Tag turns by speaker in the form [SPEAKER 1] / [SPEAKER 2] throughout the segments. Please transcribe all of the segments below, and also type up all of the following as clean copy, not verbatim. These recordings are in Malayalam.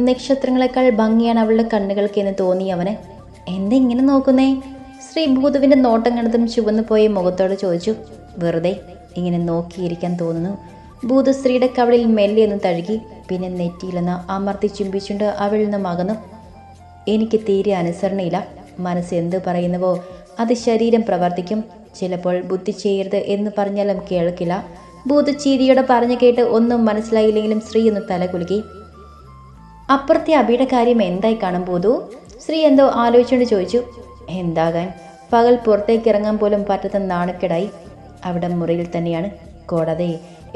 [SPEAKER 1] നക്ഷത്രങ്ങളെക്കാൾ ഭംഗിയാണ് അവളുടെ കണ്ണുകൾക്ക് എന്ന് തോന്നി അവന്. എന്തെങ്ങനെ നോക്കുന്നേ? ശ്രീ ഭൂതുവിന്റെ നോട്ടം കണ്ടതും ചുവന്നു പോയ മുഖത്തോട് ചോദിച്ചു. വെറുതെ ഇങ്ങനെ നോക്കിയിരിക്കാൻ തോന്നുന്നു. ഭൂതു സ്ത്രീയുടെ കവളിൽ മെല്ലെ ഒന്ന് തഴുകി, പിന്നെ നെറ്റിയിലെന്ന് അമർത്തി ചുംബിച്ചുകൊണ്ട് അവളിൽ നിന്നും അകന്നു. എനിക്ക് തീരെ അനുസരണയില്ല. മനസ്സ് എന്ത് പറയുന്നുവോ അത് ശരീരം പ്രവർത്തിക്കും. ചിലപ്പോൾ ബുദ്ധി ചെയ്യരുത് എന്ന് പറഞ്ഞാലും കേൾക്കില്ല. ഭൂതു ചീരിയോടെ പറഞ്ഞു കേട്ട് ഒന്നും മനസ്സിലായില്ലെങ്കിലും ശ്രീ ഒന്ന് തല കുലുക്കി. അപ്പുറത്തെ അബിയുടെ കാര്യം എന്തായി കാണും ഭൂതു? ശ്രീ എന്തോ ആലോചിച്ചുകൊണ്ട് ചോദിച്ചു. എന്താകാൻ, പകൽ പുറത്തേക്ക് ഇറങ്ങാൻ പോലും പറ്റാത്ത നാണക്കേടായി. അവിടെ മുറിയിൽ തന്നെയാണ്. കൂടാതെ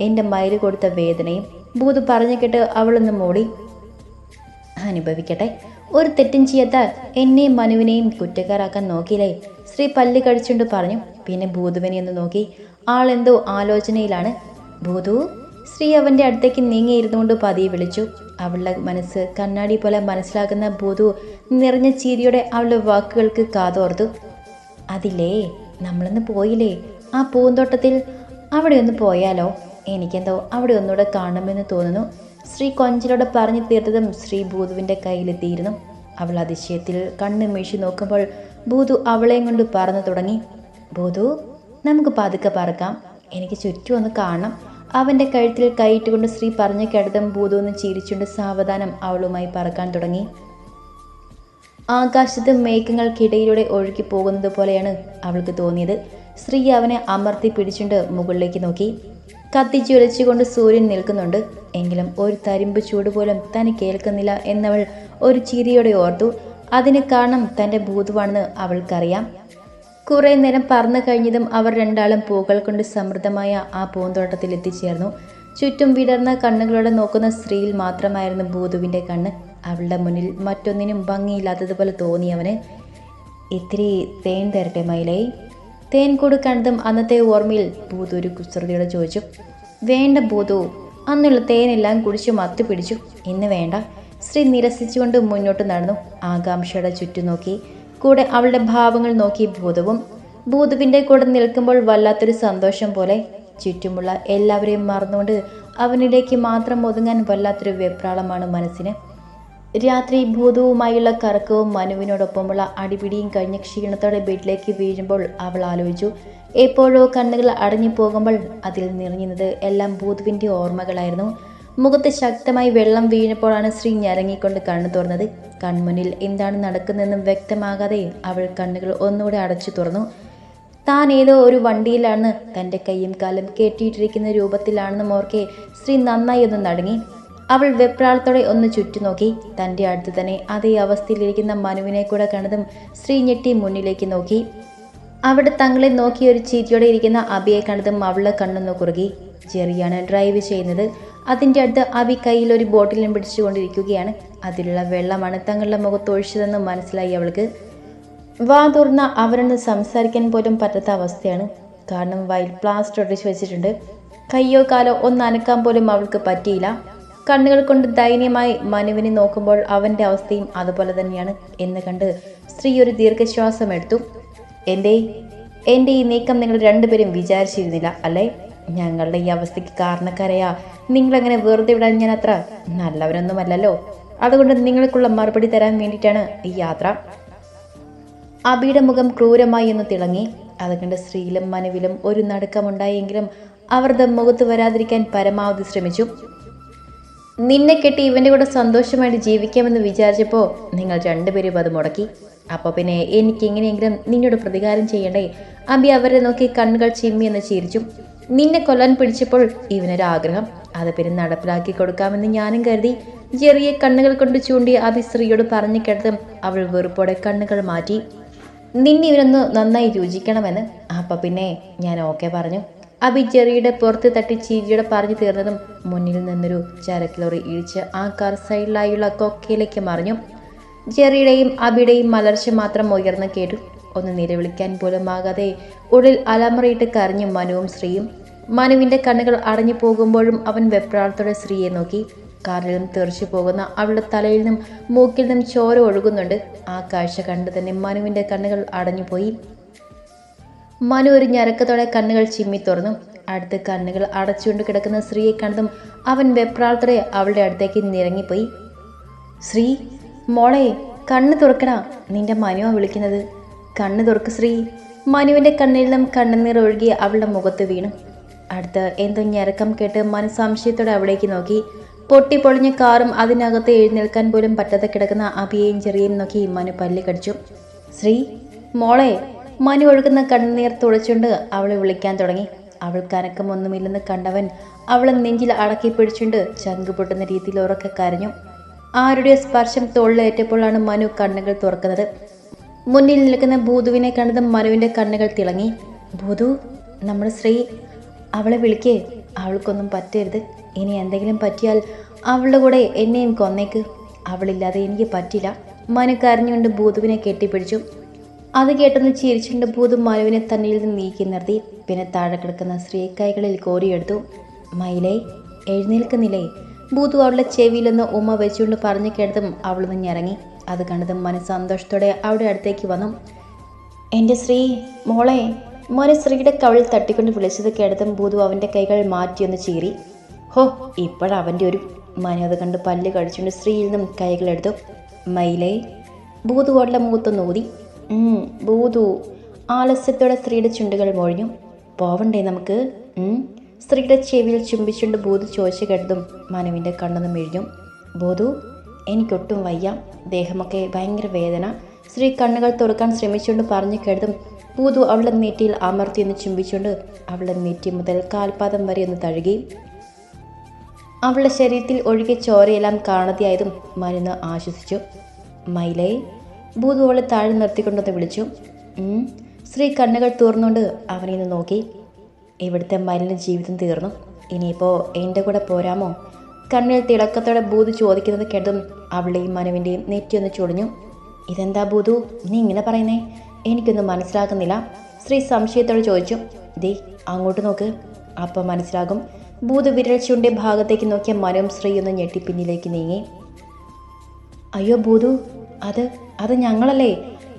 [SPEAKER 1] എൻ്റെ മയില് കൊടുത്ത വേദനയും. ഭൂതു പറഞ്ഞു കേട്ട് അവളൊന്ന് മൂടി. അനുഭവിക്കട്ടെ. ഒരു തെറ്റും ചെയ്യാത്ത എന്നെയും മനുവിനെയും കുറ്റക്കാരാക്കാൻ നോക്കിയില്ലേ? ശ്രീ പല്ല് കഴിച്ചുകൊണ്ട് പറഞ്ഞു. പിന്നെ ഭൂതുവിനെ ഒന്ന് നോക്കി. ആളെന്തോ ആലോചനയിലാണ്. ഭൂതു? ശ്രീ അവൻ്റെ അടുത്തേക്ക് നീങ്ങിയിരുന്നുകൊണ്ട് പതിയെ വിളിച്ചു. അവളുടെ മനസ്സ് കണ്ണാടി പോലെ മനസ്സിലാക്കുന്ന ഭൂതു നിറഞ്ഞ ചിരിയോടെ അവളുടെ വാക്കുകൾക്ക് കാതോർത്തു. അതില്ലേ, നമ്മളൊന്ന് പോയില്ലേ ആ പൂന്തോട്ടത്തിൽ? അവിടെ ഒന്ന് പോയാലോ? എനിക്കെന്തോ അവിടെ ഒന്നുകൂടെ കാണണമെന്ന് തോന്നുന്നു. ശ്രീ കൊഞ്ചലോടെ പറഞ്ഞു തീർത്തതും ശ്രീ ഭൂതുവിൻ്റെ കയ്യിലെത്തിയിരുന്നു. അവൾ അതിശയത്തിൽ കണ്ണ് വീശി നോക്കുമ്പോൾ ഭൂതു അവളെയും കൊണ്ട് പറന്നു തുടങ്ങി. ഭൂതു, നമുക്ക് പതുക്കെ പറക്കാം. എനിക്ക് ചുറ്റും ഒന്ന് കാണണം. അവൻ്റെ കഴുത്തിൽ കൈയിട്ടുകൊണ്ട് ശ്രീ പറഞ്ഞു കേട്ടതും ഭൂതു ഒന്ന് ചിരിച്ചുകൊണ്ട് സാവധാനം അവളുമായി പറക്കാൻ തുടങ്ങി. ആകാശത്ത് മേഘങ്ങൾക്കിടയിലൂടെ ഒഴുകി പോകുന്നത് പോലെയാണ് അവൾക്ക് തോന്നിയത്. ശ്രീ അവനെ അമർത്തി പിടിച്ചുകൊണ്ട് മുകളിലേക്ക് നോക്കി. കത്തിജ്വലിച്ചുകൊണ്ട് സൂര്യൻ നിൽക്കുന്നുണ്ട്. എങ്കിലും ഒരു തരിമ്പ് ചൂട് പോലും തനിക്ക് കേൾക്കുന്നില്ല എന്നവൾ ഒരു ചിരിയോടെ ഓർത്തു. അതിന് കാരണം തൻ്റെ ഭൂതുവാണെന്ന് അവൾക്കറിയാം. കുറെ നേരം പറന്നു കഴിഞ്ഞതും അവർ രണ്ടാളും പൂക്കൾ കൊണ്ട് സമൃദ്ധമായ ആ പൂന്തോട്ടത്തിൽ എത്തിച്ചേർന്നു. ചുറ്റും വിടർന്ന കണ്ണുകളോടെ നോക്കുന്ന സ്ത്രീയിൽ മാത്രമായിരുന്നു ഭൂതുവിൻ്റെ കണ്ണ്. അവളുടെ മുന്നിൽ മറ്റൊന്നിനും ഭംഗിയില്ലാത്തതുപോലെ തോന്നിയവന്. ഇത്തിരി തേൻ തരട്ടെ മയിലേ? തേൻ കൊടുക്കണതും അന്നത്തെ ഓർമ്മയിൽ ഭൂതു ഒരു കുസൃതിയോടെ ചോദിച്ചു. വേണ്ട ഭൂതു, അന്നുള്ള തേനെല്ലാം കുടിച്ചു മത്തു പിടിച്ചു. ഇന്ന് വേണ്ട. ശ്രീ നിരസിച്ചുകൊണ്ട് മുന്നോട്ട് നടന്നു. ആകാംക്ഷയുടെ ചുറ്റും നോക്കി. കൂടെ അവളുടെ ഭാവങ്ങൾ നോക്കി ഭൂതവും. ഭൂതുവിൻ്റെ കൂടെ നിൽക്കുമ്പോൾ വല്ലാത്തൊരു സന്തോഷം പോലെ. ചുറ്റുമുള്ള എല്ലാവരെയും മറന്നുകൊണ്ട് അവനിലേക്ക് മാത്രം ഒതുങ്ങാൻ വല്ലാത്തൊരു വെപ്രാളമാണ് മനസ്സിന്. രാത്രി ഭൂതവുമായുള്ള കറക്കവും മനുവിനോടൊപ്പമുള്ള അടിപിടിയും കഴിഞ്ഞ ക്ഷീണത്തോടെ ബെഡിലേക്ക് വീഴുമ്പോൾ അവൾ ആലോചിച്ചു. എപ്പോഴോ കണ്ണുകൾ അടഞ്ഞു പോകുമ്പോൾ അതിൽ നിറഞ്ഞത് എല്ലാം ഭൂതുവിൻ്റെ ഓർമ്മകളായിരുന്നു. മുഖത്ത് ശക്തമായി വെള്ളം വീണപ്പോഴാണ് ശ്രീ ഞരങ്ങിക്കൊണ്ട് കണ്ണു തുറന്നത്. കൺമുന്നിൽ എന്താണ് നടക്കുന്നതെന്നും വ്യക്തമാകാതെ അവൾ കണ്ണുകൾ ഒന്നുകൂടെ അടച്ചു തുറന്നു. താൻ ഏതോ ഒരു വണ്ടിയിലാണ്, തൻ്റെ കൈയും കാലും കെട്ടിയിട്ടിരിക്കുന്ന രൂപത്തിലാണെന്നും ഓർക്കെ ശ്രീ നന്നായി ഒന്ന് നടുങ്ങി. അവൾ വെപ്രാളത്തോടെ ഒന്ന് ചുറ്റുനോക്കി. തൻ്റെ അടുത്ത് തന്നെ അതേ അവസ്ഥയിലിരിക്കുന്ന മനുവിനെ കൂടെ കണ്ടതും ശ്രീ ഞെട്ടി മുന്നിലേക്ക് നോക്കി. അവിടെ തങ്ങളെ നോക്കി ഒരു ചിരിയോടെ ഇരിക്കുന്ന അബിയെ കണ്ടതും അവളുടെ കണ്ണൊന്ന് കുറുകി. ജെറിയാണ് ഡ്രൈവ് ചെയ്യുന്നത്. അതിൻ്റെ അടുത്ത് അബി കയ്യിൽ ഒരു ബോട്ടിലും പിടിച്ചുകൊണ്ടിരിക്കുകയാണ്. അതിലുള്ള വെള്ളമാണ് തങ്ങളുടെ മുഖത്ത് ഒഴിച്ചതെന്ന് മനസ്സിലായി അവൾക്ക്. വാ തുറന്ന അവരൊന്ന് സംസാരിക്കാൻ പോലും പറ്റാത്ത അവസ്ഥയാണ്. കാരണം വായിൽ പ്ലാസ്റ്റർ ഒട്ടിച്ച് വെച്ചിട്ടുണ്ട്. കയ്യോ കാലോ ഒന്ന് അനക്കാൻ പോലും അവൾക്ക് പറ്റിയില്ല. കണ്ണുകൾ കൊണ്ട് ദയനീയമായി മനുവിനെ നോക്കുമ്പോൾ അവൻ്റെ അവസ്ഥയും അതുപോലെ തന്നെയാണ് എന്ന് കണ്ട് സ്ത്രീ ഒരു ദീർഘശ്വാസം എടുത്തു. എൻ്റെ ഈ നീക്കം നിങ്ങൾ രണ്ടുപേരും വിചാരിച്ചിരുന്നില്ല അല്ലേ? ഞങ്ങളുടെ ഈ അവസ്ഥയ്ക്ക് കാരണക്കാരെയാ നിങ്ങളങ്ങനെ വെറുതെ വിടാൻ ഞാൻ അത്ര നല്ലവരൊന്നുമല്ലല്ലോ. അതുകൊണ്ട് നിങ്ങൾക്കുള്ള മറുപടി തരാൻ വേണ്ടിയിട്ടാണ് ഈ യാത്ര. അബിയുടെ മുഖം ക്രൂരമായി ഒന്ന് തിളങ്ങി. അതുകൊണ്ട് സ്ത്രീയിലും മനുവിലും ഒരു നടുക്കമുണ്ടായെങ്കിലും അവരുടെ മുഖത്ത് വരാതിരിക്കാൻ പരമാവധി ശ്രമിച്ചു. നിന്നെ കെട്ടി ഇവൻ്റെ കൂടെ സന്തോഷമായിട്ട് ജീവിക്കാമെന്ന് വിചാരിച്ചപ്പോൾ നിങ്ങൾ രണ്ടുപേരും അത് മുടക്കി. അപ്പോൾ പിന്നെ എനിക്ക് എങ്ങനെയെങ്കിലും നിന്നോട് പ്രതികാരം ചെയ്യണ്ടേ? അബി അവരെ നോക്കി കണ്ണുകൾ ചിമ്മി എന്ന് ചിരിച്ചു. നിന്നെ കൊല്ലാൻ പിടിച്ചപ്പോൾ ഇവനൊരാഗ്രഹം, അത് പിന്നെ നടപ്പിലാക്കി കൊടുക്കാമെന്ന് ഞാനും കരുതി. ചെറിയ കണ്ണുകൾ കൊണ്ട് ചൂണ്ടി അബി സ്ത്രീയോട് പറഞ്ഞു കേട്ടതും അവൾ വെറുപ്പോടെ കണ്ണുകൾ മാറ്റി. നിന്നെ ഇവനൊന്ന് നന്നായി രുചിക്കണമെന്ന്. അപ്പം പിന്നെ ഞാൻ ഓക്കെ പറഞ്ഞു. അബി ജെറിയുടെ പുറത്ത് തട്ടി ചിരിയോടെ പറഞ്ഞു തീർന്നതും മുന്നിൽ നിന്നൊരു ചരക്ക് ലോറി ഇടിച്ച് ആ കാർ സൈഡിലായുള്ള കൊക്കയിലേക്ക് മറിഞ്ഞു. ജെറിയുടെയും അബിയുടെയും മലർച്ച മാത്രം ഉയർന്നു കേട്ടു. ഒന്ന് നിലവിളിക്കാൻ പോലും ആകാതെ ഉള്ളിൽ അലമുറയിട്ട് കരഞ്ഞു മനുവും ശ്രീയും. മനുവിൻ്റെ കണ്ണുകൾ അടഞ്ഞു പോകുമ്പോഴും അവൻ വെപ്രാളത്തോടെ സ്ത്രീയെ നോക്കി. കാറിൽ നിന്നും തെറിച്ചു പോകുന്ന അവളുടെ തലയിൽ നിന്നും മൂക്കിൽ നിന്നും ചോര ഒഴുകുന്നുണ്ട്. ആ കാഴ്ച കണ്ടു തന്നെ മനുവിൻ്റെ കണ്ണുകൾ അടഞ്ഞുപോയി. മനു ഒരു ഞരക്കത്തോടെ കണ്ണുകൾ ചിമ്മി തുറന്നു. അടുത്ത് കണ്ണുകൾ അടച്ചുകൊണ്ട് കിടക്കുന്ന സ്ത്രീയെ കണ്ടതും അവൻ വെപ്രാളത്തോടെ അവളുടെ അടുത്തേക്ക് നിരങ്ങിപ്പോയി. ശ്രീ, മോളെ കണ്ണ് തുറക്കടാ, നിന്റെ മനുവാ വിളിക്കുന്നത്. കണ്ണ് തുറക്ക് ശ്രീ. മനുവിൻ്റെ കണ്ണിൽ നിന്നും കണ്ണുനീർ ഒഴുകി അവളുടെ മുഖത്ത് വീണു. അടുത്ത് എന്തോ ഞരക്കം കേട്ട് മനു സംശയത്തോടെ അവിടേക്ക് നോക്കി. പൊട്ടിപ്പൊളിഞ്ഞ കാറും അതിനകത്ത് എഴുന്നേൽക്കാൻ പോലും പറ്റാതെ കിടക്കുന്ന അഭിയേയും ചെറിയേയും നോക്കി മനു പല്ല് കടിച്ചു. ശ്രീ, മോളെ. മനു ഒഴുകുന്ന കണ്ണുനീർ തുളച്ചുകൊണ്ട് അവളെ വിളിക്കാൻ തുടങ്ങി. അവൾ കനക്കമൊന്നുമില്ലെന്ന് കണ്ടവൻ അവളെ നെഞ്ചിൽ അടക്കി പിടിച്ചുകൊണ്ട് ചങ്ക് പൊട്ടുന്ന രീതിയിൽ ഉറക്കെ കരഞ്ഞു. ആരുടെ സ്പർശം തോളിലേറ്റപ്പോഴാണ് മനു കണ്ണുകൾ തുറക്കുന്നത്. മുന്നിൽ നിൽക്കുന്ന ഭൂതുവിനെ കണ്ടതും മനുവിൻ്റെ കണ്ണുകൾ തിളങ്ങി. ഭൂതു, നമ്മുടെ ശ്രീ. അവളെ വിളിക്കേ. അവൾക്കൊന്നും പറ്റരുത്. ഇനി എന്തെങ്കിലും പറ്റിയാൽ അവളുടെ കൂടെ എന്നെയും കൊന്നേക്ക്. അവളില്ലാതെ എനിക്ക് പറ്റില്ല. മനു കരഞ്ഞുകൊണ്ട് ഭൂതുവിനെ കെട്ടിപ്പിടിച്ചു. അത് കേട്ടൊന്ന് ചിരിച്ചുകൊണ്ട് ഭൂതു മനുവിനെ തന്നിൽ നിന്ന് നീക്കി നിർത്തി. പിന്നെ താഴെ കിടക്കുന്ന സ്ത്രീ കൈകളിൽ കോരിയെടുത്തു. മയിലേ, എഴുന്നേൽക്കുന്നില്ലേ? ഭൂതു അവളുടെ ചെവിയിലൊന്ന് ഉമ്മ വെച്ചുകൊണ്ട് പറഞ്ഞു കേട്ടതും അവൾ നിന്നിറങ്ങി. അത് കണ്ടതും മനു സന്തോഷത്തോടെ അവിടെ അടുത്തേക്ക് വന്നു. എൻ്റെ ശ്രീ, മോളെ. മോനെ ശ്രീയുടെ കവിളിൽ തട്ടിക്കൊണ്ട് വിളിച്ചത് കേട്ടതും ഭൂതു അവൻ്റെ കൈകൾ മാറ്റിയൊന്ന് ചീറി. ഹോ, ഇപ്പോഴവൻ്റെ ഒരു. മനു അത് കണ്ട് പല്ല് കഴിച്ചുകൊണ്ട് ശ്രീയിൽ നിന്നും കൈകളെടുത്തു. മയിലേ. ഭൂതു അവളുടെ മുഖത്തൊന്ന് ഊതി. ഭൂതു. ആലസ്യത്തോടെ സ്ത്രീയുടെ ചുണ്ടുകൾ മൊഴിഞ്ഞു. പോവണ്ടേ നമുക്ക്? സ്ത്രീയുടെ ചെവിയിൽ ചുംബിച്ചുകൊണ്ട് ഭൂതു ചോദിച്ചു കേട്ടതും മനുവിൻ്റെ കണ്ണൊന്ന് മെഴിഞ്ഞു. ഭൂതു, എനിക്കൊട്ടും വയ്യ. ദേഹമൊക്കെ ഭയങ്കര വേദന. സ്ത്രീ കണ്ണുകൾ തുറക്കാൻ ശ്രമിച്ചുകൊണ്ട് പറഞ്ഞു കേട്ടതും ഭൂതു അവളുടെ നെറ്റിയിൽ അമർത്തിയൊന്ന് ചുംബിച്ചുകൊണ്ട് അവളുടെ നെറ്റി മുതൽ കാൽപാദം വരെ ഒന്ന് തഴുകി. അവളുടെ ശരീരത്തിൽ ഒഴുകിയ ചോരയെല്ലാം കാണാതെയായതും മരുന്ന് ആശ്വസിച്ചു. മയിലേ. ഭൂതു അവളെ താഴെ നിർത്തിക്കൊണ്ടൊന്ന് വിളിച്ചു. സ്ത്രീ കണ്ണുകൾ തുറന്നുകൊണ്ട് അവനെ ഒന്ന് നോക്കി. ഇവിടുത്തെ മലിന ജീവിതം തീർന്നു. ഇനിയിപ്പോൾ എൻ്റെ കൂടെ പോരാമോ? കണ്ണിൽ തിളക്കത്തോടെ ഭൂതു ചോദിക്കുന്നത് കേട്ടതും അവളുടെയും മനുവിൻ്റെയും നെറ്റിയൊന്ന് ചൊടിഞ്ഞു. ഇതെന്താ ഭൂതു നീ ഇങ്ങനെ പറയുന്നേ? എനിക്കൊന്നും മനസ്സിലാകുന്നില്ല. സ്ത്രീ സംശയത്തോടെ ചോദിച്ചു. ദേ അങ്ങോട്ട് നോക്ക്, അപ്പം മനസ്സിലാകും. ഭൂതു വിരൽ ചൂണ്ടിയ ഭാഗത്തേക്ക് നോക്കിയ മനുവും സ്ത്രീ ഒന്ന് ഞെട്ടി പിന്നിലേക്ക് നീങ്ങി. അയ്യോ ഭൂതു, അത് ഞങ്ങളല്ലേ?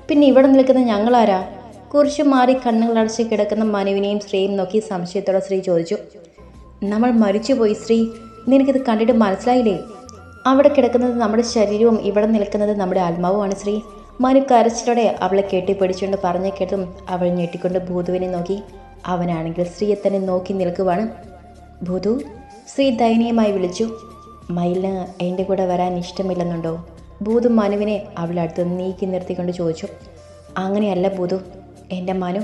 [SPEAKER 1] പിന്നെ ഇവിടെ നിൽക്കുന്ന ഞങ്ങളാരാ? കുറിച്ചു മാറി കണ്ണുകളടച്ച് കിടക്കുന്ന മനുവിനെയും സ്ത്രീയും നോക്കി സംശയത്തോടെ സ്ത്രീ ചോദിച്ചു. നമ്മൾ മരിച്ചുപോയി ശ്രീ. നിനക്കിത് കണ്ടിട്ട് മനസ്സിലായില്ലേ? അവിടെ കിടക്കുന്നത് നമ്മുടെ ശരീരവും ഇവിടെ നിൽക്കുന്നത് നമ്മുടെ ആത്മാവുമാണ് ശ്രീ. മനു കരച്ചിലോടെ അവളെ കെട്ടിപ്പിടിച്ചുകൊണ്ട് പറഞ്ഞു കേട്ടും അവൾ ഞെട്ടിക്കൊണ്ട് ഭൂതുവിനെ നോക്കി. അവനാണെങ്കിൽ സ്ത്രീയെ തന്നെ നോക്കി നിൽക്കുവാണ്. ഭൂതു, സ്ത്രീ ദയനീയമായി വിളിച്ചു. മയിലിന് എൻ്റെ കൂടെ വരാൻ ഇഷ്ടമില്ലെന്നുണ്ടോ? ഭൂതു മനുവിനെ അവളുടെ അടുത്ത് നീക്കി നിർത്തിക്കൊണ്ട് ചോദിച്ചു. അങ്ങനെയല്ല ഭൂതു, എൻ്റെ മനു,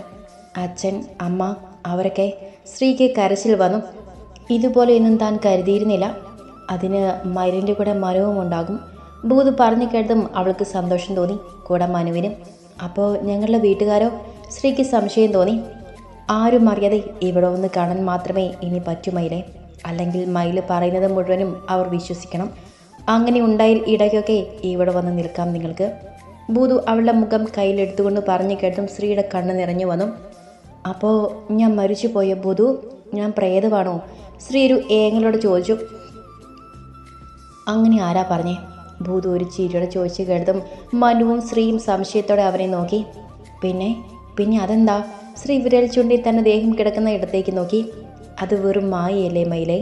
[SPEAKER 1] അച്ഛൻ, അമ്മ അവരൊക്കെ. സ്ത്രീക്ക് കരച്ചിൽ വന്നു. ഇതുപോലെയൊന്നും താൻ കരുതിയിരുന്നില്ല. അതിന് മയിലിൻ്റെ കൂടെ മനുവും ഉണ്ടാകും. ഭൂതു പറഞ്ഞു കേട്ടതും അവൾക്ക് സന്തോഷം തോന്നി, കൂടെ മനുവിനും. അപ്പോൾ ഞങ്ങളുടെ വീട്ടുകാരോ? സ്ത്രീക്ക് സംശയം തോന്നി. ആരും അറിയാതെ ഇവിടെ ഒന്ന് കാണാൻ മാത്രമേ ഇനി പറ്റുമയിലേ. അല്ലെങ്കിൽ മയിൽ പറയുന്നത് മുഴുവനും അവർ വിശ്വസിക്കണം. അങ്ങനെ ഉണ്ടായി ഇടയ്ക്കൊക്കെ ഇവിടെ വന്ന് നിൽക്കാം നിങ്ങൾക്ക്. ഭൂതു അവളുടെ മുഖം കയ്യിലെടുത്തുകൊണ്ട് പറഞ്ഞു കേട്ടും സ്ത്രീയുടെ കണ്ണ് നിറഞ്ഞു വന്നു. അപ്പോൾ ഞാൻ മരിച്ചു പോയ ഭൂതു? ഞാൻ പ്രേതമാണോ? സ്ത്രീ ഒരു ഏങ്ങലോട് ചോദിച്ചു. അങ്ങനെ ആരാ പറഞ്ഞേ? ഭൂതു ഒരു ചിരിയോടെ ചോദിച്ചു കേട്ടതും മനുവും സ്ത്രീയും സംശയത്തോടെ അവനെ നോക്കി. പിന്നെ അതെന്താ? സ്ത്രീ വിരൽ ചൂണ്ടി തന്നെ ദേഹം കിടക്കുന്ന ഇടത്തേക്ക് നോക്കി. അത് വെറും മായയല്ലേ മയിലേ?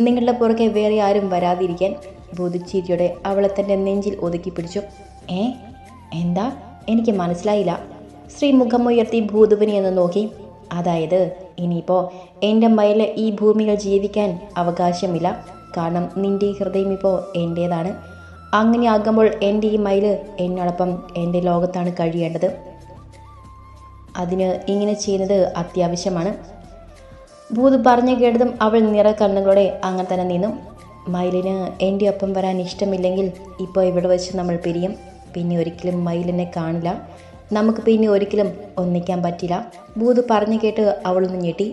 [SPEAKER 1] നിങ്ങളുടെ പുറകെ വേറെ ആരും വരാതിരിക്കാൻ. ഭൂതു ചിരിയോടെ അവളെ തൻ്റെ നെഞ്ചിൽ ഒതുക്കി പിടിച്ചു. എന്താ? എനിക്ക് മനസ്സിലായില്ല. സ്ത്രീ മുഖമുയർത്തി ഭൂതുവിനെ ഒന്ന് നോക്കി. അതായത് ഇനിയിപ്പോൾ എൻ്റെ മയില് ഈ ഭൂമിയിൽ ജീവിക്കാൻ അവകാശമില്ല. കാരണം നിൻ്റെ ഹൃദയം ഇപ്പോൾ എൻ്റേതാണ്. അങ്ങനെ ആകുമ്പോൾ എൻ്റെ ഈ മയില് എന്നോടൊപ്പം എൻ്റെ ലോകത്താണ് കഴിയേണ്ടത്. അതിന് ഇങ്ങനെ ചെയ്യുന്നത് അത്യാവശ്യമാണ്. ഭൂതു പറഞ്ഞു കേട്ടതും അവൾ നിറ കണ്ണുകളോടെ അങ്ങനെ തന്നെ നിന്നു. മയിലിന് എൻ്റെ ഒപ്പം വരാൻ ഇഷ്ടമില്ലെങ്കിൽ ഇപ്പോൾ ഇവിടെ വെച്ച് നമ്മൾ പിരിയും. പിന്നെ ഒരിക്കലും മയിലിനെ കാണില്ല. നമുക്ക് പിന്നെ ഒരിക്കലും ഒന്നിക്കാൻ പറ്റില്ല. ഭൂതു പറഞ്ഞു കേട്ട് അവളൊന്ന് ഞെട്ടി.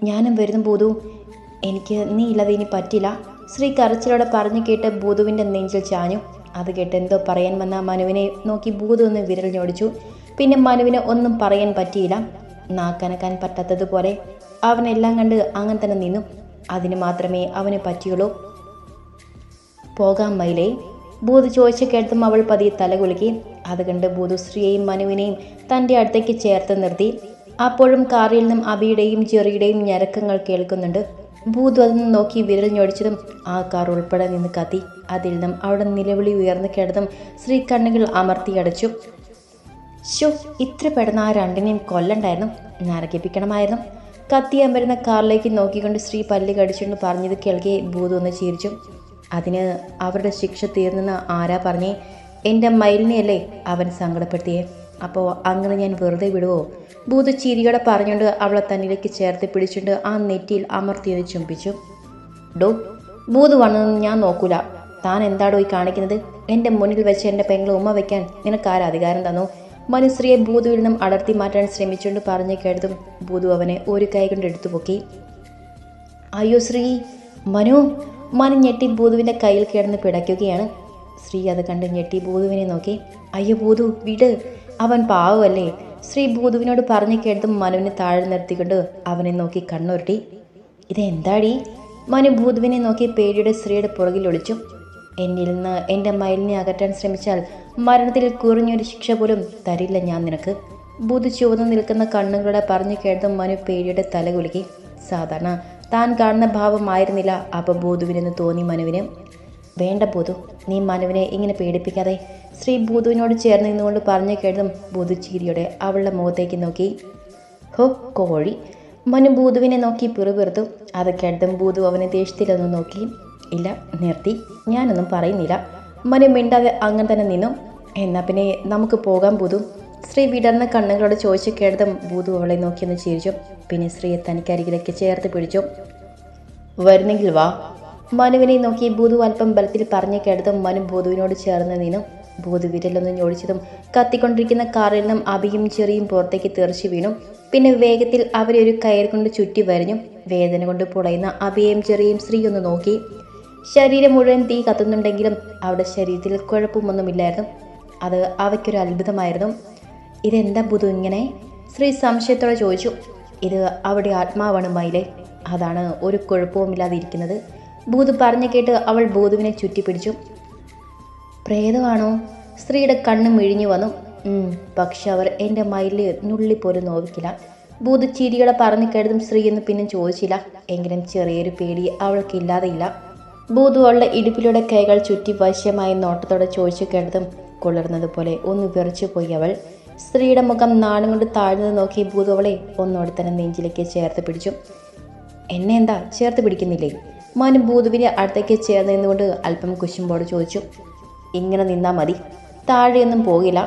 [SPEAKER 1] ഞാനും വരുന്നു ഭൂതു. എനിക്ക് നീ ഇല്ലാതെ ഇനി പറ്റില്ല. സ്ത്രീ കരച്ചിലോടെ പറഞ്ഞു കേട്ട് ഭൂതുവിൻ്റെ നെഞ്ചിൽ ചാഞ്ഞു. അത് കേട്ട് എന്തോ പറയാൻ വന്ന മനുവിനെ നോക്കി ഭൂതു ഒന്ന് വിരൽ ഞൊടിച്ചു. പിന്നെ മനുവിന് ഒന്നും പറയാൻ പറ്റിയില്ല. നാക്കനക്കാൻ പറ്റാത്തതുപോലെ അവനെല്ലാം കണ്ട് അങ്ങനെ തന്നെ നിന്നു. അതിന് മാത്രമേ അവന് പറ്റിയുള്ളൂ. പോകാം മയിലേ? ഭൂതു ചോദിച്ചു കേട്ടതും അവൾ പതിയെ തലകുലുക്കി. അത് കണ്ട് ഭൂതു സ്ത്രീയെയും മനുവിനെയും തൻ്റെ അടുത്തേക്ക് ചേർത്ത് നിർത്തി. അപ്പോഴും കാറിൽ നിന്നും അബിയുടെയും ജെറിയുടെയും ഞരക്കങ്ങൾ കേൾക്കുന്നുണ്ട്. ഭൂതു അതൊന്ന് നോക്കി വിരൽ ഞൊടിച്ചതും ആ കാർ ഉൾപ്പെടെ നിന്ന് കത്തി. അതിൽ നിന്നും അവിടെ നിലവിളി ഉയർന്നു കിടന്നും ശ്രീ കണ്ണുകൾ അമർത്തിയടച്ചു. ഷോ, ഇത്ര പെടുന്ന ആ രണ്ടിനെയും കൊല്ലണ്ടായിരുന്നു, നരകിപ്പിക്കണമായിരുന്നു. കത്തിയമ്പരുന്ന കാറിലേക്ക് നോക്കിക്കൊണ്ട് ശ്രീ പല്ല് കടിച്ചുകൊണ്ട് പറഞ്ഞത് കേൾക്കെ ഭൂതു ഒന്ന് ചിരിച്ചു. അതിന് അവരുടെ ശിക്ഷ തീർന്നെന്ന് ആരാ പറഞ്ഞേ? എൻ്റെ മയിലിനെയല്ലേ അവൻ സങ്കടപ്പെടുത്തിയേ. അപ്പോൾ അങ്ങനെ ഞാൻ വെറുതെ വിടുവോ? ഭൂതു ചിരിയോടെ പറഞ്ഞുകൊണ്ട് അവളെ തന്നിലേക്ക് ചേർത്ത് പിടിച്ചുകൊണ്ട് ആ നെറ്റിയിൽ അമർത്തിയത് ചുംബിച്ചു. ഡോ, ഭൂതു വന്നതൊന്നും ഞാൻ നോക്കൂല. താൻ എന്താടോ ഈ കാണിക്കുന്നത്? എൻ്റെ മുന്നിൽ വെച്ച് എൻ്റെ പെങ്ങളെ ഉമ്മ വയ്ക്കാൻ നിനക്കാര് അധികാരം തന്നു? മനുശ്രീയെ ഭൂതുവിൽ നിന്നും അടർത്തി മാറ്റാൻ ശ്രമിച്ചുകൊണ്ട് പറഞ്ഞു കേട്ടതും ഭൂതു അവനെ ഒരു കൈ കൊണ്ട് എടുത്തു പൊക്കി. അയ്യോ ശ്രീ! മനു ഞെട്ടി ഭൂതുവിൻ്റെ കയ്യിൽ കിടന്ന് പിടയ്ക്കുകയാണ്. ശ്രീ അത് കണ്ട് ഞെട്ടി ഭൂതുവിനെ നോക്കി. അയ്യോ ഭൂതു, വിട്, അവൻ പാവമല്ലേ. ശ്രീ ഭൂതുവിനോട് പറഞ്ഞു കേട്ടതും മനുവിനെ താഴെ നിർത്തിക്കൊണ്ട് അവനെ നോക്കി കണ്ണുരുട്ടി. ഇതെന്താടി? മനു ഭൂതുവിനെ നോക്കി പേടിയുടെ ശ്രീയുടെ പുറകിൽ ഒളിച്ചു. എന്നിൽ നിന്ന് എൻ്റെ മയിലിനെ അകറ്റാൻ ശ്രമിച്ചാൽ മരണത്തിൽ കുറഞ്ഞൊരു ശിക്ഷ പോലും തരില്ല ഞാൻ നിനക്ക്. ഭൂതു ചുവന്നു നിൽക്കുന്ന കണ്ണുകളുടെ പറഞ്ഞു കേട്ടതും മനു പേടിയുടെ തല കുലുക്കി. സാധാരണ താൻ കാണുന്ന ഭാവമായിരുന്നില്ല അപ്പോൾ ഭൂതുവിനെന്ന് തോന്നി മനുവിന്. വേണ്ട ഭൂതു, നീ മനുവിനെ ഇങ്ങനെ പേടിപ്പിക്കാതെ, ശ്രീ ഭൂതുവിനോട് ചേർന്ന് നിന്നുകൊണ്ട് പറഞ്ഞു കേട്ടതും ഭൂതു ചിരിയോടെ അവളുടെ മുഖത്തേക്ക് നോക്കി. ഹോ കോഴി! മനു ഭൂതുവിനെ നോക്കി പിറുപിറുത്തു. അത് കേട്ടതും ഭൂതു അവനെ ദേഷ്യത്തിലൊന്നും നോക്കി. ഇല്ല, നിർത്തി, ഞാനൊന്നും പറയുന്നില്ല. മനു മിണ്ടാതെ അങ്ങനെ തന്നെ നിന്നു. എന്നാ പിന്നെ നമുക്ക് പോകാം ഭൂതു. ശ്രീ വിടർന്ന കണ്ണുകളോട് ചോദിച്ചു കേട്ടതും ഭൂതു അവളെ നോക്കിയൊന്ന് ചിരിച്ചു. പിന്നെ ശ്രീയെ തനിക്കരികിലേക്ക് ചേർത്ത് പിടിച്ചു. വരുന്നെങ്കിൽ വാ. മനുവിനെ നോക്കി ഭൂതു അല്പം ബലത്തിൽ പറഞ്ഞു കേട്ടതും മനു ഭൂതുവിനോട് ചേർന്ന് നിന്നു. ഭൂതു വിരലൊന്ന് ഞൊടിച്ചതും കത്തിക്കൊണ്ടിരിക്കുന്ന കാറിൽ നിന്നും അഭിയും ചെറിയും പുറത്തേക്ക് തെറിച്ചു വീണു. പിന്നെ വേഗത്തിൽ അവരെ ഒരു കയർ കൊണ്ട് ചുറ്റി വരഞ്ഞു. വേദന കൊണ്ട് പുളയുന്ന അഭിയും ചെറിയും ശ്രീ ഒന്ന് നോക്കി. ശരീരം മുഴുവൻ തീ കത്തുന്നുണ്ടെങ്കിലും അവിടെ ശരീരത്തിൽ കുഴപ്പമൊന്നുമില്ലായിരുന്നു. അത് അവയ്ക്കൊരു അത്ഭുതമായിരുന്നു. ഇതെന്താ ഭൂതു ഇങ്ങനെ? ശ്രീ സംശയത്തോടെ ചോദിച്ചു. ഇത് അവിടെ ആത്മാവാണ് മയിലെ, അതാണ് ഒരു കുഴപ്പവുമില്ലാതിരിക്കുന്നത്. ഭൂതു പറഞ്ഞു കേട്ട് അവൾ ഭൂതുവിനെ ചുറ്റിപ്പിടിച്ചു. പ്രേതമാണോ? സ്ത്രീയുടെ കണ്ണ് മിഴിഞ്ഞു വന്നു. പക്ഷെ അവർ എൻ്റെ മയില് നുള്ളിപ്പോലും നോവിക്കില്ല. ഭൂതു ചിരികളെ പറഞ്ഞു കേട്ടതും സ്ത്രീ എന്ന് പിന്നെ ചോദിച്ചില്ല. എങ്കിലും ചെറിയൊരു പേടി അവൾക്കില്ലാതെയില്ല. ഭൂതു അവളുടെ ഇടുപ്പിലൂടെ കൈകൾ ചുറ്റി വശ്യമായ നോട്ടത്തോടെ ചോദിച്ചു കേട്ടതും കുളിർന്നതുപോലെ ഒന്ന് വിറച്ചു പോയി അവൾ. സ്ത്രീയുടെ മുഖം നാണം കൊണ്ട് താഴ്ന്നത് നോക്കി ഭൂതു അവളെ ഒന്നോടെ തന്നെ നെഞ്ചിലേക്ക് ചേർത്ത് പിടിച്ചു. എന്നെ എന്താ ചേർത്ത് പിടിക്കുന്നില്ലേ? മനു ഭൂതുവിനെ അടുത്തേക്ക് ചേർന്ന് നിന്നുകൊണ്ട് അല്പം കുശുമ്പോട് ചോദിച്ചു. ഇങ്ങനെ നിന്നാൽ മതി, താഴെയൊന്നും പോകില്ല,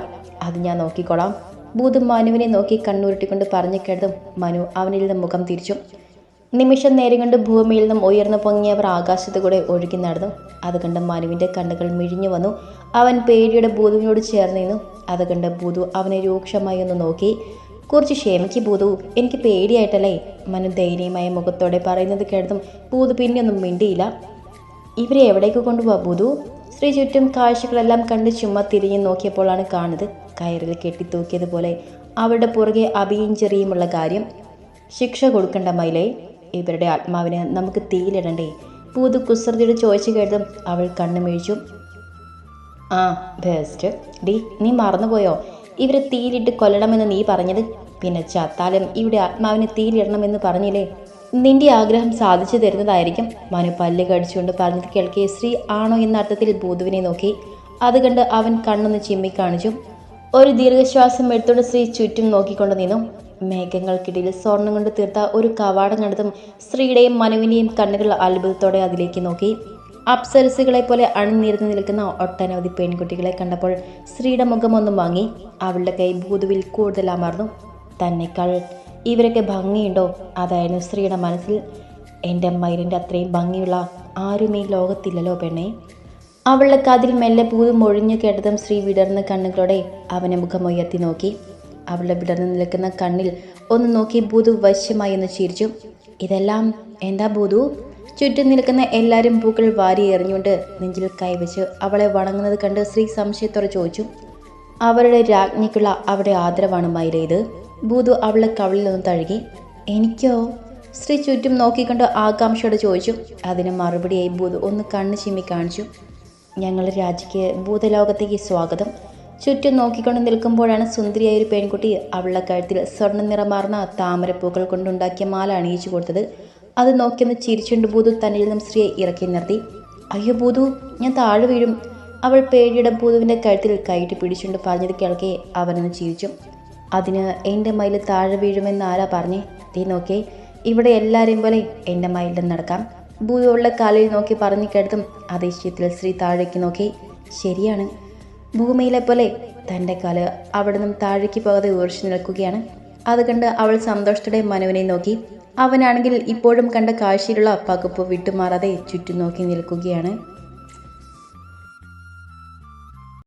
[SPEAKER 1] അത് ഞാൻ നോക്കിക്കോളാം. ഭൂതു മനുവിനെ നോക്കി കണ്ണുരുട്ടിക്കൊണ്ട് പറഞ്ഞു കേട്ടതും മനു അവനിൽ നിന്ന് മുഖം തിരിച്ചു. നിമിഷം നേരം കൊണ്ട് ഭൂമിയിൽ നിന്നും ഉയർന്നു പൊങ്ങിയവർ ആകാശത്ത് കൂടെ ഒഴുകി നടന്നു. അത് കണ്ട് മനുവിൻ്റെ കണ്ണുകൾ മിഴിഞ്ഞു വന്നു. അവൻ പേടിയുടെ ഭൂതുവിനോട് ചേർന്ന് നിന്നു. അത് കണ്ട് ഭൂതു അവനെ രൂക്ഷമായി ഒന്ന് നോക്കി. കുറച്ച് ക്ഷമിക്ക് ഭൂതു, എനിക്ക് പേടിയായിട്ടല്ലേ? മനു ധൈര്യമായ മുഖത്തോടെ പറയുന്നത് കേട്ടതും ഭൂതു പിന്നെയൊന്നും മിണ്ടിയില്ല. ഇവരെ എവിടേക്ക് കൊണ്ടുപോവാ ഭൂതു? ശ്രീ ചുറ്റും കാഴ്ചകളെല്ലാം കണ്ട് ചുമ്മാ തിരിഞ്ഞു നോക്കിയപ്പോഴാണ് കാണുന്നത് കയറിൽ കെട്ടിത്തൂക്കിയതുപോലെ അവരുടെ പുറകെ അഭിയും ചെറിയുമുള്ള കാര്യം. ശിക്ഷ കൊടുക്കണ്ട മയിലേ, ഇവരുടെ ആത്മാവിന് നമുക്ക് തീയിലിടണ്ടേ? ഭൂതു കുസൃതിയോട് ചോദിച്ചു കേട്ടതും അവൾ കണ്ണു മിഴിച്ചു. ആ ബെസ്റ്റ് ഡി, നീ മറന്നുപോയോ ഇവരെ തീയിലിട്ട് കൊല്ലണമെന്ന് നീ പറഞ്ഞത്? പിന്നെ ചത്താലും ഇവിടെ ആത്മാവിനെ തീയിലിടണമെന്ന് പറഞ്ഞില്ലേ? നിന്റെ ആഗ്രഹം സാധിച്ചു തരുന്നതായിരിക്കും. മനു പല്ല് കടിച്ചുകൊണ്ട് പറഞ്ഞത് കേൾക്കെ ശ്രീ ആണോ എന്ന അർത്ഥത്തിൽ ഭൂതുവിനെ നോക്കി. അത് കണ്ട് അവൻ കണ്ണൊന്ന് ചിമ്മി കാണിച്ചു. ഒരു ദീർഘശ്വാസം എടുത്തുകൊണ്ട് ശ്രീ ചുറ്റും നോക്കിക്കൊണ്ട് നിന്നു. മേഘങ്ങൾക്കിടയിൽ സ്വർണ്ണം കൊണ്ട് തീർത്ത ഒരു കവാടം കണ്ടതും സ്ത്രീയുടെയും മനുവിൻ്റെയും കണ്ണുകൾ അത്ഭുതത്തോടെ അതിലേക്ക് നോക്കി. അപ്സരസുകളെ പോലെ അണിനിരന്ന് നിൽക്കുന്ന ഒട്ടനവധി പെൺകുട്ടികളെ കണ്ടപ്പോൾ സ്ത്രീയുടെ മുഖം ഒന്നും വാങ്ങി. അവളുടെ കൈ ഭൂതുവിൽ കൂടുതൽ അമർന്നു. തന്നെക്കാൾ ഇവരൊക്കെ ഭംഗിയുണ്ടോ? അതായിരുന്നു സ്ത്രീയുടെ മനസ്സിൽ. എൻ്റെ മയിലിൻ്റെ അത്രയും ഭംഗിയുള്ള ആരും ഈ ലോകത്തില്ലല്ലോ പെണ്ണെ. അവളുടെ കാതിൽ മെല്ലെ ഭൂതു മൊഴിഞ്ഞു കേട്ടതും സ്ത്രീ വിടർന്ന കണ്ണുകളോടെ അവനെ മുഖം ഉയർത്തി നോക്കി. അവളുടെ വിടർന്നു നിൽക്കുന്ന കണ്ണിൽ ഒന്ന് നോക്കി ഭൂതു വശ്യമായി ഒന്ന് ചിരിച്ചു. ഇതെല്ലാം എന്താ ഭൂതു? ചുറ്റും നിൽക്കുന്ന എല്ലാവരും പൂക്കൾ വാരി എറിഞ്ഞുകൊണ്ട് നെഞ്ചിൽ കൈവച്ച് അവളെ വണങ്ങുന്നത് കണ്ട് സ്ത്രീ സംശയത്തോടെ ചോദിച്ചു. അവരുടെ രാജ്ഞിക്കുള്ള അവരുടെ ആദരവാണ് മയിലെ ഇത്. ഭൂതു അവളെ കവിളിലൊന്ന് തഴുകി. എനിക്കോ? സ്ത്രീ ചുറ്റും നോക്കിക്കൊണ്ട് ആകാംക്ഷയോടെ ചോദിച്ചു. അതിന് മറുപടിയായി ഭൂതു ഒന്ന് കണ്ണ് ചിമ്മി കാണിച്ചു. ഞങ്ങളുടെ രാജ്ഞിക്ക് ഭൂതലോകത്തേക്ക് സ്വാഗതം. ചുറ്റും നോക്കിക്കൊണ്ട് നിൽക്കുമ്പോഴാണ് സുന്ദരിയായ ഒരു പെൺകുട്ടി അവളുടെ കഴുത്തിൽ സ്വർണ്ണ നിറമാർന്ന താമരപ്പൂക്കൾ കൊണ്ടുണ്ടാക്കിയ മാല അണിയിച്ചു കൊടുത്തത്. അത് നോക്കിയൊന്ന് ചിരിച്ചുകൊണ്ട് ഭൂതു തന്നിൽ നിന്നും ശ്രീയെ ഇറക്കി നിർത്തി. അയ്യോ ഭൂതു, ഞാൻ താഴെ വീഴും. അവൾ പേടിയുടെ ഭൂതുവിൻ്റെ കഴുത്തിൽ കൈയിട്ട് പിടിച്ചുകൊണ്ട് പറഞ്ഞത് കേൾക്കെ അവനൊന്ന് ചിരിച്ചു. അതിന് എൻ്റെ മയിൽ താഴെ വീഴുമെന്ന് ആരാ പറഞ്ഞേ? തീ നോക്കേ, ഇവിടെ എല്ലാവരെയും പോലെ എൻ്റെ മയിലും നടക്കാം. ഭൂതുവുള്ള കാലിൽ നോക്കി പറഞ്ഞു കേട്ടതും അതേ ഇഷ്ടത്തിൽ ശ്രീ താഴേക്ക് നോക്കി. ശരിയാണ്, ഭൂമിയിലെ പോലെ തൻ്റെ കാല് അവിടെ നിന്നും താഴേക്ക് പോകാതെ ഉറച്ചു നിൽക്കുകയാണ്. അത് കണ്ട് അവൾ സന്തോഷത്തോടെ മനുവിനെ നോക്കി. അവനാണെങ്കിൽ ഇപ്പോഴും കണ്ട കാഴ്ചയിലുള്ള പകുപ്പ് വിട്ടുമാറാതെ ചുറ്റും നോക്കി നിൽക്കുകയാണ്.